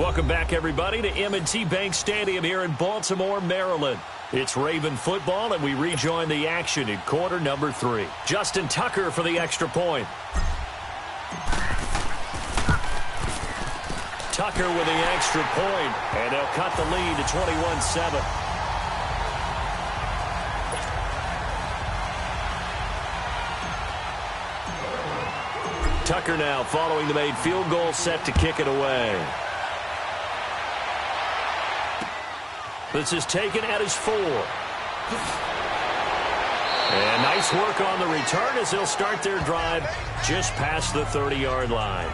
Welcome back, everybody, to M&T Bank Stadium here in Baltimore, Maryland. It's Raven football, and we rejoin the action in quarter number 3. Justin Tucker for the extra point. Tucker with the extra point, and they'll cut the lead to 21-7. Tucker now following the made field goal, set to kick it away. This is taken at his 4. And nice work on the return as they'll start their drive just past the 30-yard line.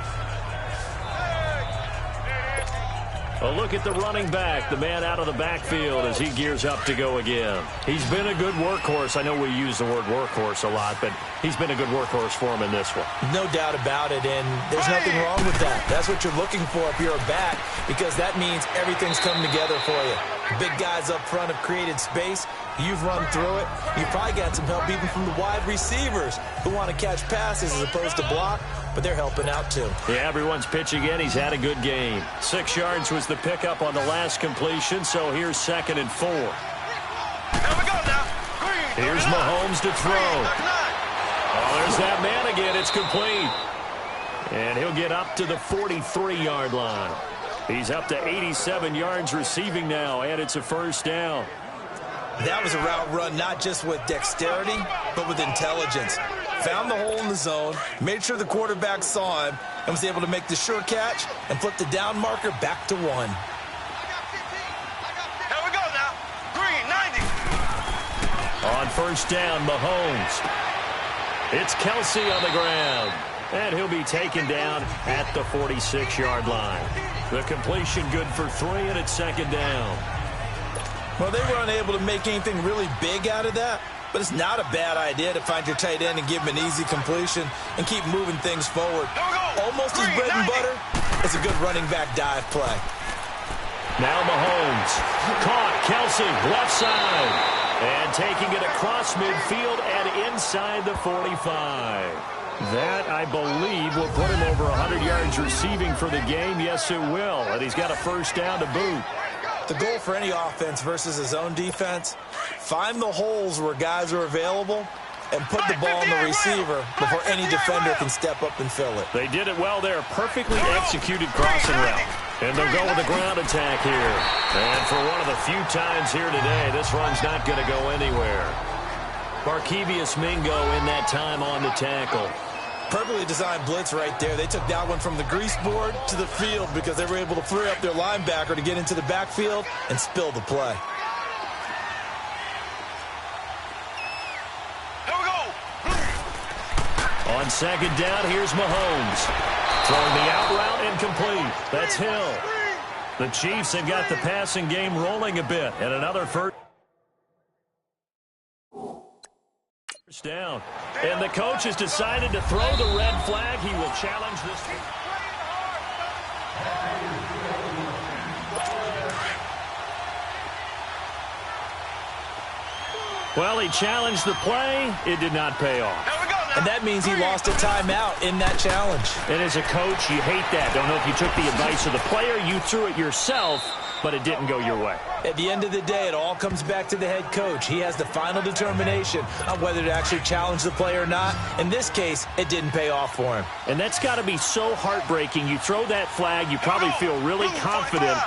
A look at the running back, the man out of the backfield as he gears up to go again. He's been a good workhorse. I know we use the word workhorse a lot, but he's been a good workhorse for him in this one. No doubt about it, and there's nothing wrong with that. That's what you're looking for if you're a back, because that means everything's coming together for you. Big guys up front have created space. You've run through it. You've probably got some help even from the wide receivers who want to catch passes as opposed to block, but they're helping out too. Yeah, everyone's pitching in. He's had a good game. 6 yards was the pickup on the last completion, so here's 2nd and 4. Here's Mahomes to throw. Oh, there's that man again. It's complete. And he'll get up to the 43-yard line. He's up to 87 yards receiving now, and it's a first down. That was a route run not just with dexterity, but with intelligence. Found the hole in the zone, made sure the quarterback saw him, and was able to make the sure catch and flip the down marker back to 1. Here we go now. Green, 90. On first down, Mahomes. It's Kelsey on the ground. And he'll be taken down at the 46-yard line. The completion good for 3, and it's 2nd down. Well, they were unable to make anything really big out of that, but it's not a bad idea to find your tight end and give him an easy completion and keep moving things forward. Almost his bread and butter. It's a good running back dive play. Now Mahomes. Caught. Kelsey, left side. And taking it across midfield and inside the 45. That, I believe, will put him over 100 yards receiving for the game. Yes, it will. And he's got a first down to boot. The goal for any offense versus his own defense, find the holes where guys are available and put the ball on the receiver before any defender can step up and fill it. They did it well there. Perfectly executed crossing route. And they'll go with a ground attack here. And for one of the few times here today, this run's not going to go anywhere. Barkevius Mingo in that time on the tackle. Perfectly designed blitz right there. They took that one from the grease board to the field because they were able to free up their linebacker to get into the backfield and spill the play. Here we go. On 2nd down, here's Mahomes. Throwing the out route incomplete. That's Hill. The Chiefs have got the passing game rolling a bit. And another first down. And the coach has decided to throw the red flag. He will challenge this. Well, he challenged the play. It did not pay off. And that means he lost a timeout in that challenge. And as a coach, you hate that. Don't know if you took the advice of the player. You threw it yourself, but it didn't go your way. At the end of the day, it all comes back to the head coach. He has the final determination on whether to actually challenge the play or not. In this case, it didn't pay off for him. And that's got to be so heartbreaking. You throw that flag, you probably feel really confident,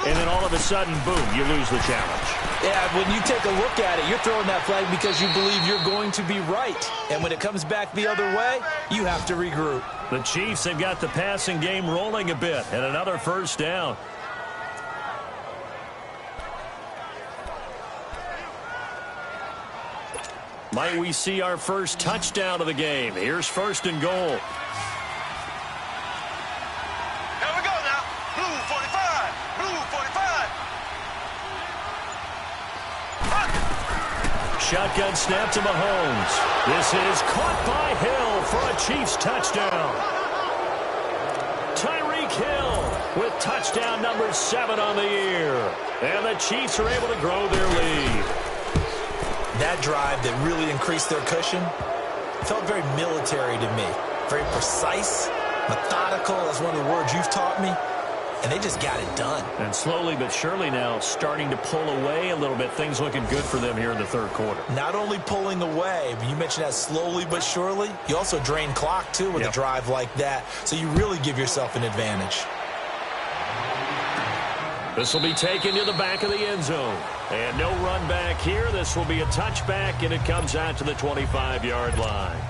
and then all of a sudden, boom, you lose the challenge. Yeah, when you take a look at it, you're throwing that flag because you believe you're going to be right. And when it comes back the other way, you have to regroup. The Chiefs have got the passing game rolling a bit, and another first down. Might we see our first touchdown of the game? Here's 1st and goal. Here we go now. Blue 45. Blue 45. Shotgun snap to Mahomes. This is caught by Hill for a Chiefs touchdown. Tyreek Hill with touchdown number 7 on the year. And the Chiefs are able to grow their lead. That drive that really increased their cushion felt very military to me. Very precise, methodical, that's one of the words you've taught me. and they just got it done. And slowly but surely now starting to pull away a little bit. Things looking good for them here in the third quarter. Not only pulling away, but you mentioned that slowly but surely, you also drain clock, too, with a drive like that. So you really give yourself an advantage. This will be taken to the back of the end zone. And no run back here. This will be a touchback, and it comes out to the 25-yard line.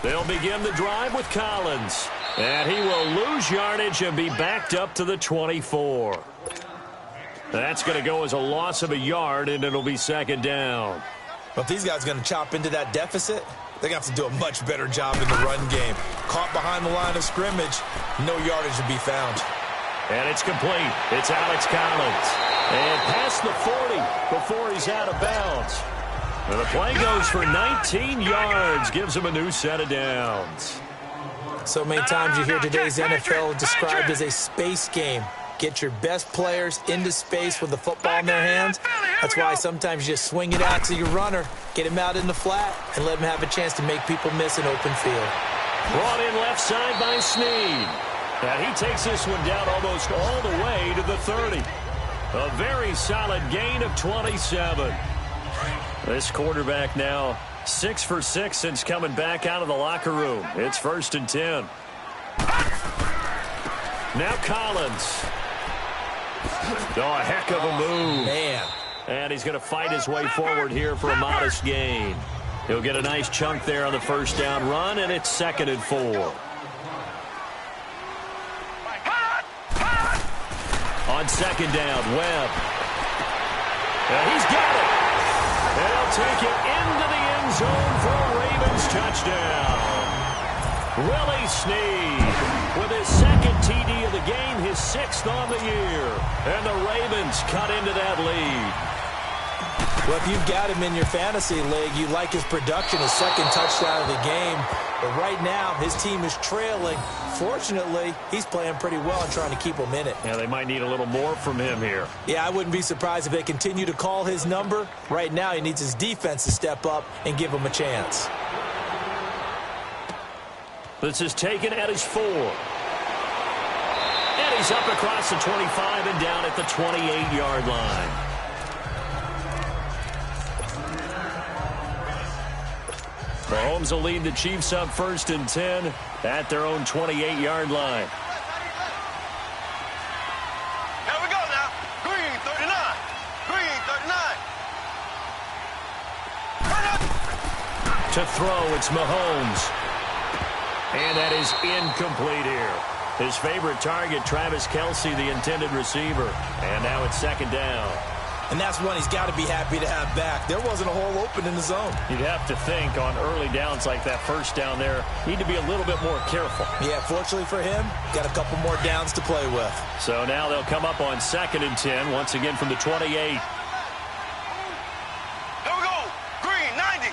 They'll begin the drive with Collins. And he will lose yardage and be backed up to the 24. That's going to go as a loss of a yard, and it'll be second down. Well, if these guys are going to chop into that deficit, they're going to have to do a much better job in the run game. Caught behind the line of scrimmage, no yardage to be found. And it's complete. It's Alex Collins. And past the 40 before he's out of bounds. And the play goes for 19 yards, gives him a new set of downs. So many times you hear today's NFL described as a space game. Get your best players into space with the football in their hands. That's why sometimes you just swing it out to your runner, get him out in the flat, and let him have a chance to make people miss an open field. Brought in left side by Snead. And he takes this one down almost all the way to the 30. A very solid gain of 27. This quarterback now 6 for 6 since coming back out of the locker room. It's 1st and 10. Now Collins. Oh, a heck of a move. Man. And he's going to fight his way forward here for a modest gain. He'll get a nice chunk there on the first down run, and it's 2nd and 4. On 2nd down, Webb. And he's got it. And he'll take it into the end zone for a Ravens touchdown. Willie Snead with his 2nd TD of the game, his 6th on the year. And the Ravens cut into that lead. Well, if you've got him in your fantasy league, you like his production, his 2nd touchdown of the game. But right now, his team is trailing. Fortunately, he's playing pretty well and trying to keep them in it. Yeah, they might need a little more from him here. Yeah, I wouldn't be surprised if they continue to call his number. Right now, he needs his defense to step up and give him a chance. This is taken at his 4. And he's up across the 25 and down at the 28-yard line. Mahomes will lead the Chiefs up 1st and 10 at their own 28-yard line. Here we go now. Green 39. Green 39. To throw, it's Mahomes. And that is incomplete here. His favorite target, Travis Kelce, the intended receiver. And now it's 2nd down. And that's one he's got to be happy to have back. There wasn't a hole open in the zone. You'd have to think on early downs like that first down there, need to be a little bit more careful. Yeah, fortunately for him, got a couple more downs to play with. So now they'll come up on 2nd and 10, once again from the 28. Here we go. Green 90.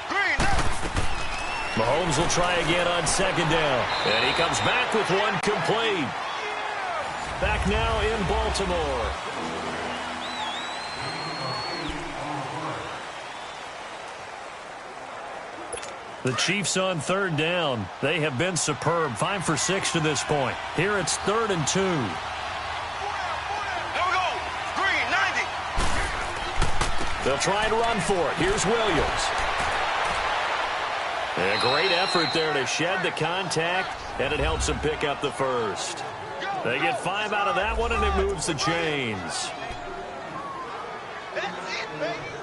Green 90. Mahomes will try again on 2nd down. And he comes back with one complete. Back now in Baltimore. The Chiefs on 3rd down. They have been superb. 5 for 6 to this point. Here it's 3rd and 2. Here we go. Green 90. They'll try and run for it. Here's Williams. And a great effort there to shed the contact, and it helps them pick up the first. They get 5 out of that one, and it moves the chains. That's it, baby.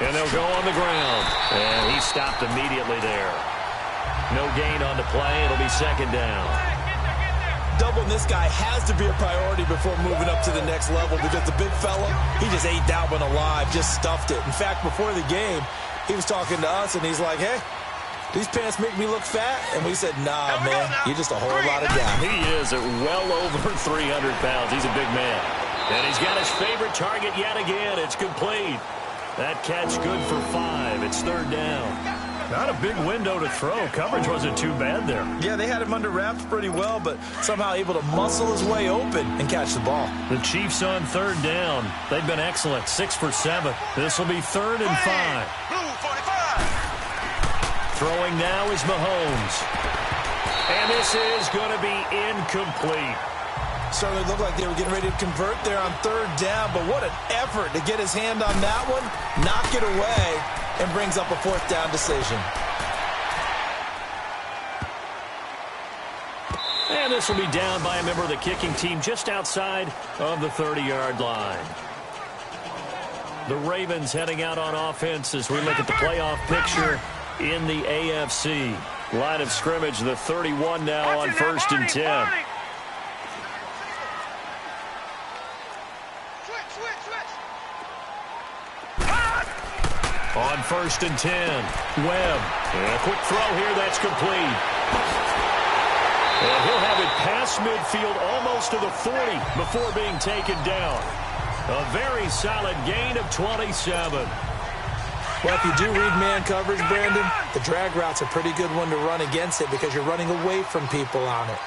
And they'll go on the ground. And he stopped immediately there. No gain on the play. It'll be 2nd down. Doubling this guy has to be a priority before moving up to the next level because the big fella, he just ate that one alive, just stuffed it. In fact, before the game, he was talking to us, and he's like, hey, these pants make me look fat? And we said, nah, man, you're just a whole lot of guy. He is at well over 300 pounds. He's a big man. And he's got his favorite target yet again. It's complete. That catch good for 5. It's third down. Not a big window to throw. Coverage wasn't too bad there. Yeah, they had him under wraps pretty well, but somehow able to muscle his way open and catch the ball. The Chiefs on third down. They've been excellent, 6 for 7. This will be third and 5. Blue 45. Throwing now is Mahomes. And this is going to be incomplete. Certainly looked like they were getting ready to convert there on third down, but what an effort to get his hand on that one, knock it away, and brings up a fourth down decision. And this will be down by a member of the kicking team just outside of the 30-yard line. The Ravens heading out on offense as we look at the playoff picture in the AFC. Line of scrimmage, the 31 now on first and 10. On first and 10, Webb. And a quick throw here, that's complete. And he'll have it past midfield almost to the 40 before being taken down. A very solid gain of 27. Well, if you do read man coverage, Brandon, the drag route's a pretty good one to run against it because you're running away from people on it.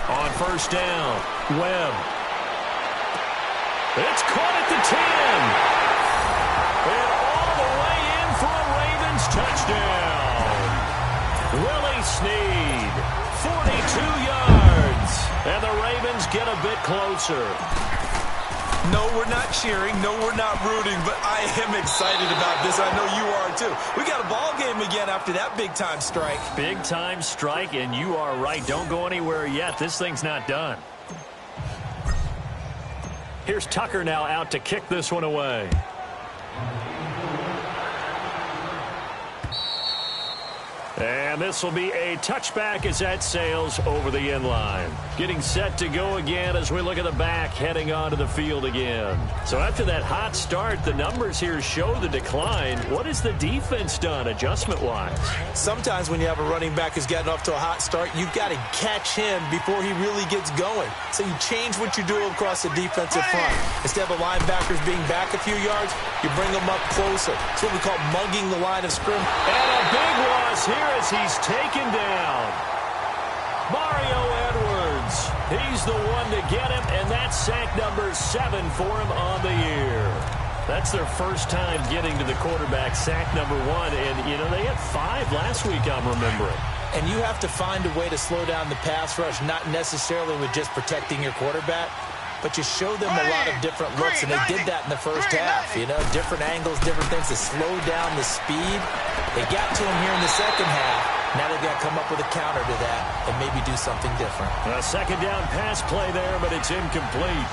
On first down, Webb. It's caught at the 10. And all the way in for a Ravens touchdown. Willie Snead, 42 yards. And the Ravens get a bit closer. No, we're not cheering. No, we're not rooting, but I am excited about this. I know you are, too. We got a ball game again after that big-time strike. Big-time strike, and you are right. Don't go anywhere yet. This thing's not done. Here's Tucker now out to kick this one away. And this will be a touchback as that sails over the end line. Getting set to go again as we look at the back heading onto the field again. So after that hot start, the numbers here show the decline. What has the defense done adjustment-wise? Sometimes when you have a running back who's getting off to a hot start, you've got to catch him before he really gets going. So you change what you do across the defensive front. Instead of the linebackers being back a few yards, you bring them up closer. It's what we call mugging the line of scrimmage. And a big loss here as he's taken down. Mario Edwards. He's the one to get him, and that's sack number 7 for him on the year. That's their first time getting to the quarterback, sack number 1. And, you know, they had 5 last week, I'm remembering. And you have to find a way to slow down the pass rush, not necessarily with just protecting your quarterback, but you show them a lot of different looks, and they did that in the first half. You know, different angles, different things to slow down the speed. They got to him here in the second half. Now they've got to come up with a counter to that and maybe do something different. A second down pass play there, but it's incomplete.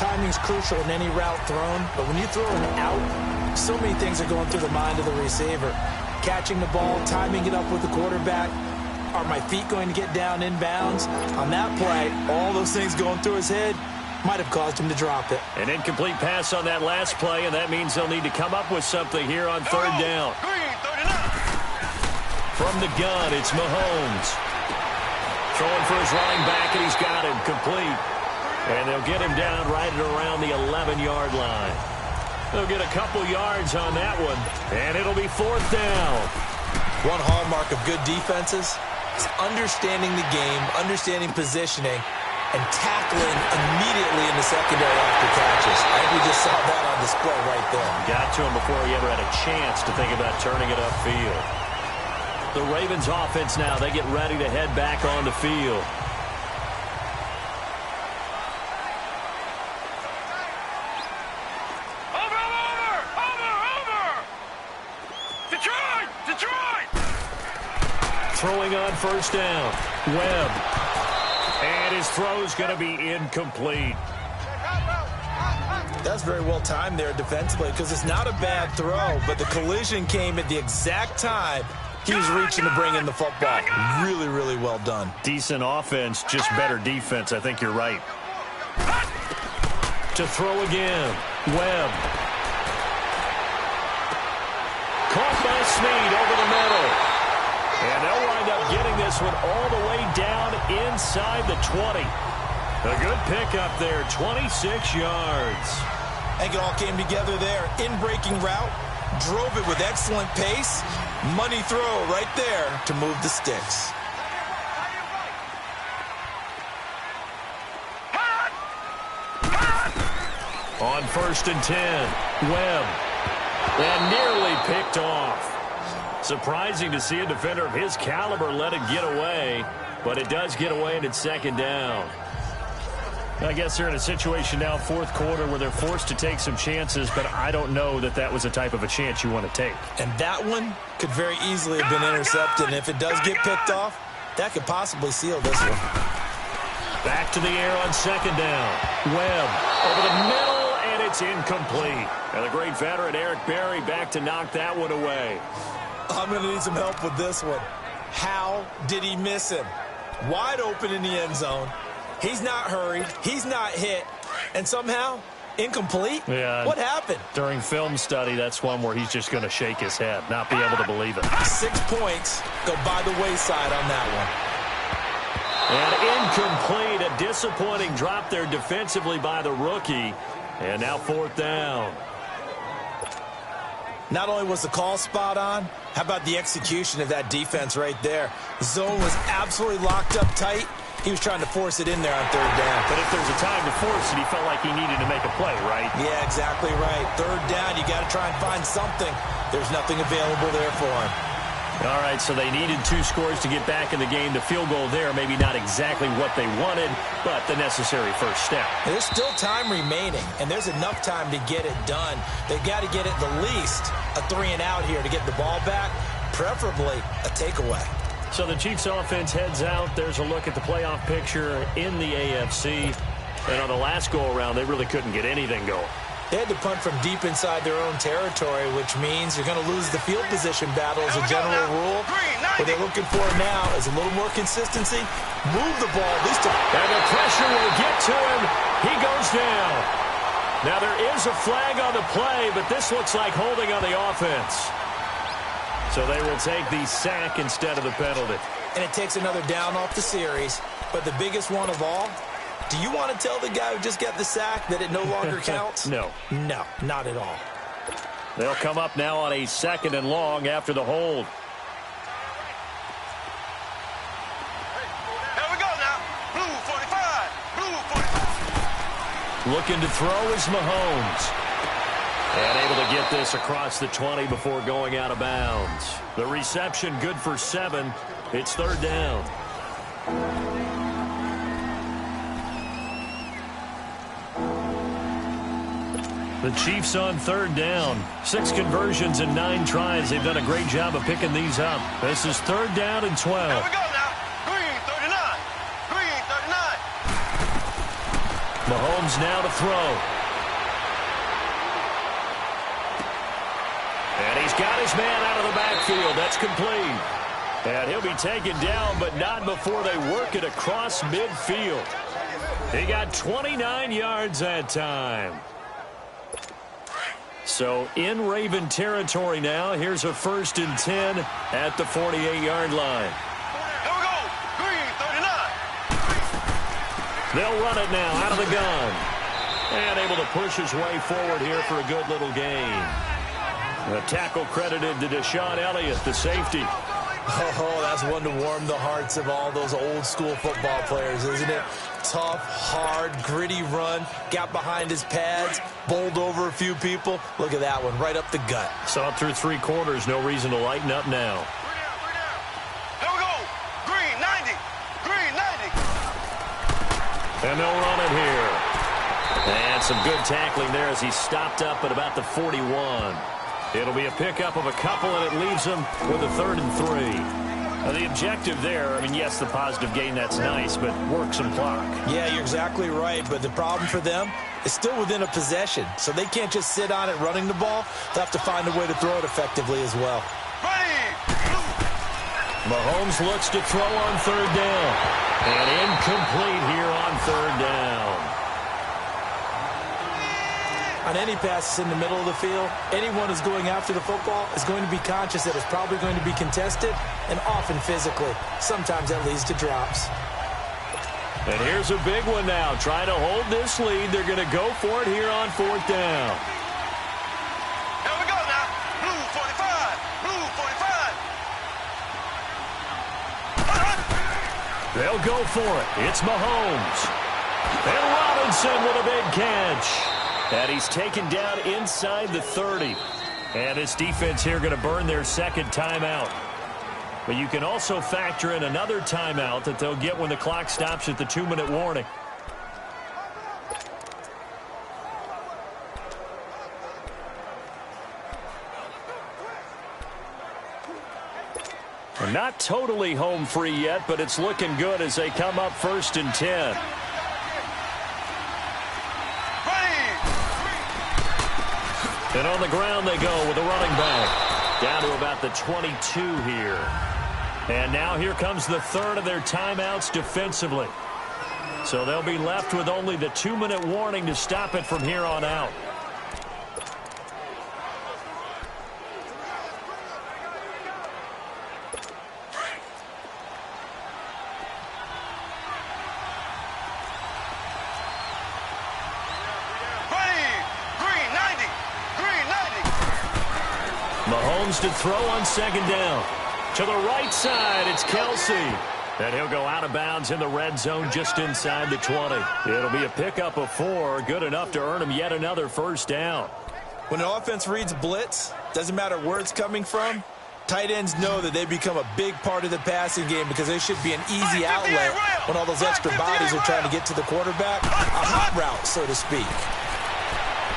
Timing's crucial in any route thrown, but when you throw an out, so many things are going through the mind of the receiver. Catching the ball, timing it up with the quarterback. Are my feet going to get down inbounds? On that play, all those things going through his head might have caused him to drop it. An incomplete pass on that last play, and that means they'll need to come up with something here on third down. From the gun, it's Mahomes. Throwing for his running back, and he's got him complete. And they'll get him down right at around the 11-yard line. They'll get a couple yards on that one, and it'll be fourth down. One hallmark of good defenses is understanding the game, understanding positioning, and tackling immediately in the secondary after catches. I think we just saw that on display right there. Got to him before he ever had a chance to think about turning it upfield. The Ravens offense now, they get ready to head back on the field. Throwing on first down, Webb. And his throw's going to be incomplete. That's very well timed there defensively because it's not a bad throw, but the collision came at the exact time he was reaching to bring in the football. Really, really well done. Decent offense, just better defense. I think you're right. To throw again, Webb. Caught by Snead over the middle. And they'll wind up getting this one all the way down inside the 20. A good pickup there, 26 yards. I think it all came together there. In-breaking route, drove it with excellent pace. Money throw right there to move the sticks. On 1st and 10, Webb. And nearly picked off. Surprising to see a defender of his caliber let it get away, but it does get away and it's 2nd down. I guess they're in a situation now, 4th quarter, where they're forced to take some chances, but I don't know that that was a type of a chance you want to take. And that one could very easily have been intercepted, and if it does get picked off, that could possibly seal this one. Back to the air on 2nd down. Webb over the middle, and it's incomplete. And the great veteran Eric Berry back to knock that one away. I'm going to need some help with this one. How did he miss him? Wide open in the end zone. He's not hurried. He's not hit. And somehow, incomplete? Yeah. What happened? During film study, that's one where he's just going to shake his head, not be able to believe it. 6 points go by the wayside on that one. And incomplete. A disappointing drop there defensively by the rookie. And now 4th down. Not only was the call spot on, how about the execution of that defense right there? Zone was absolutely locked up tight. He was trying to force it in there on 3rd down. But if there's a time to force it, he felt like he needed to make a play, right? Yeah, exactly right. 3rd down, you got to try and find something. There's nothing available there for him. All right, so they needed 2 scores to get back in the game. The field goal there, maybe not exactly what they wanted, but the necessary first step. There's still time remaining, and there's enough time to get it done. They've got to get at the least a 3-and-out here to get the ball back, preferably a takeaway. So the Chiefs offense heads out. There's a look at the playoff picture in the AFC. And on the last go-around, they really couldn't get anything going. They had to punt from deep inside their own territory, which means you're going to lose the field position battle as a general rule. What they're looking for now is a little more consistency. Move the ball at least. And the pressure will get to him. He goes down. Now there is a flag on the play, but this looks like holding on the offense. So they will take the sack instead of the penalty. And it takes another down off the series. But the biggest one of all, do you want to tell the guy who just got the sack that it no longer counts? No. No, not at all. They'll come up now on a 2nd and long after the hold. Here we go now. Blue 45. Blue 45. Looking to throw is Mahomes. And able to get this across the 20 before going out of bounds. The reception good for 7. It's 3rd down. The Chiefs on 3rd down. 6 conversions and 9 tries. They've done a great job of picking these up. This is 3rd down and 12. Here we go now. Green 39. Green 39. Mahomes now to throw. And he's got his man out of the backfield. That's complete. And he'll be taken down, but not before they work it across midfield. He got 29 yards that time. So in Raven territory now. Here's a 1st and 10 at the 48-yard line. Here we go. Green 39. They'll run it now out of the gun. And able to push his way forward here for a good little gain. A tackle credited to Deshaun Elliott, the safety. Oh, that's one to warm the hearts of all those old school football players, isn't it? Tough, hard, gritty run. Got behind his pads, bowled over a few people. Look at that one, right up the gut. Saw it through 3 quarters. No reason to lighten up now. Here we go. Green 90. Green 90. And they'll run it here. And some good tackling there as he stopped up at about the 41. It'll be a pickup of a couple, and it leaves them with a 3rd and 3. Now, the objective there, I mean, yes, the positive gain, that's nice, but work some clock. Yeah, you're exactly right, but the problem for them is still within a possession, so they can't just sit on it running the ball. They'll have to find a way to throw it effectively as well. Ready. Mahomes looks to throw on 3rd down. And incomplete here on 3rd down. On any passes in the middle of the field, anyone who's going after the football is going to be conscious that it's probably going to be contested, and often physically. Sometimes that leads to drops. And here's a big one now. Trying to hold this lead. They're going to go for it here on 4th down. Here we go now. Blue 45. Blue 45. They'll go for it. It's Mahomes. And Robinson with a big catch. And he's taken down inside the 30. And his defense here going to burn their second timeout. But you can also factor in another timeout that they'll get when the clock stops at the 2-minute warning. They're not totally home free yet, but it's looking good as they come up 1st and 10. And on the ground they go with a running back. Down to about the 22 here. And now here comes the 3rd of their timeouts defensively. So they'll be left with only the 2-minute warning to stop it from here on out. Mahomes to throw on 2nd down. To the right side, it's Kelsey. And he'll go out of bounds in the red zone just inside the 20. It'll be a pickup of 4, good enough to earn him yet another 1st down. When an offense reads blitz, doesn't matter where it's coming from, tight ends know that they become a big part of the passing game because they should be an easy outlet when all those extra bodies are trying to get to the quarterback. A hot route, so to speak.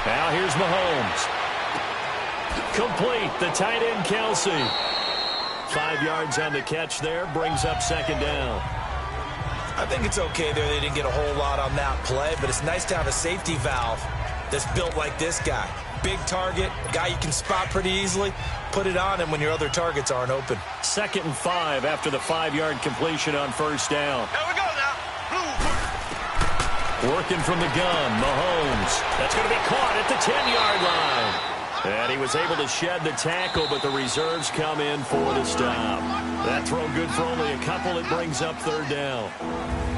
Now here's Mahomes. Complete, the tight end Kelsey. 5 yards on the catch there, brings up 2nd down. I think it's okay there. They didn't get a whole lot on that play, but it's nice to have a safety valve that's built like this guy. Big target, guy you can spot pretty easily. Put it on him when your other targets aren't open. 2nd and 5 after the 5-yard completion on 1st down. Here we go now. Working from the gun, Mahomes. That's going to be caught at the 10-yard line. And he was able to shed the tackle, but the reserves come in for the stop. That throw good for only a couple. It brings up 3rd down.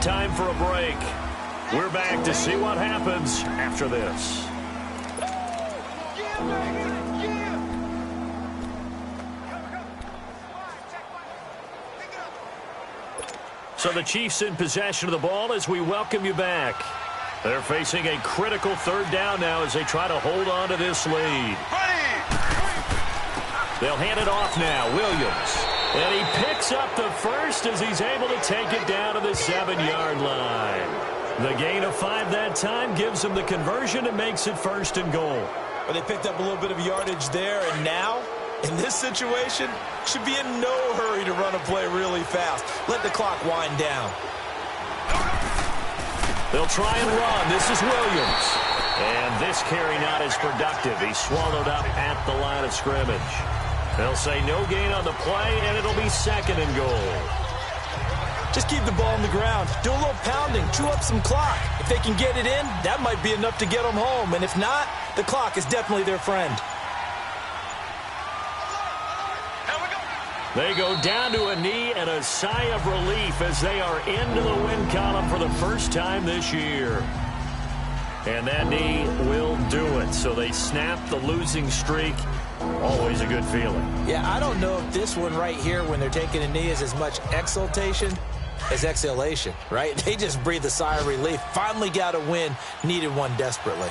Time for a break. We're back to see what happens after this. So the Chiefs in possession of the ball as we welcome you back. They're facing a critical 3rd down now as they try to hold on to this lead. They'll hand it off now, Williams. And he picks up the 1st as he's able to take it down to the 7-yard line. The gain of 5 that time gives him the conversion and makes it 1st and goal. But they picked up a little bit of yardage there, and now, in this situation, should be in no hurry to run a play really fast. Let the clock wind down. They'll try and run. This is Williams. And this carry not as productive. He's swallowed up at the line of scrimmage. They'll say no gain on the play, and it'll be 2nd and goal. Just keep the ball on the ground. Do a little pounding. Chew up some clock. If they can get it in, that might be enough to get them home. And if not, the clock is definitely their friend. They go down to a knee and a sigh of relief as they are into the win column for the first time this year. And that knee will do it. So they snap the losing streak. Always a good feeling. Yeah, I don't know if this one right here when they're taking a knee is as much exultation as exhalation, right? They just breathe a sigh of relief. Finally got a win. Needed one desperately.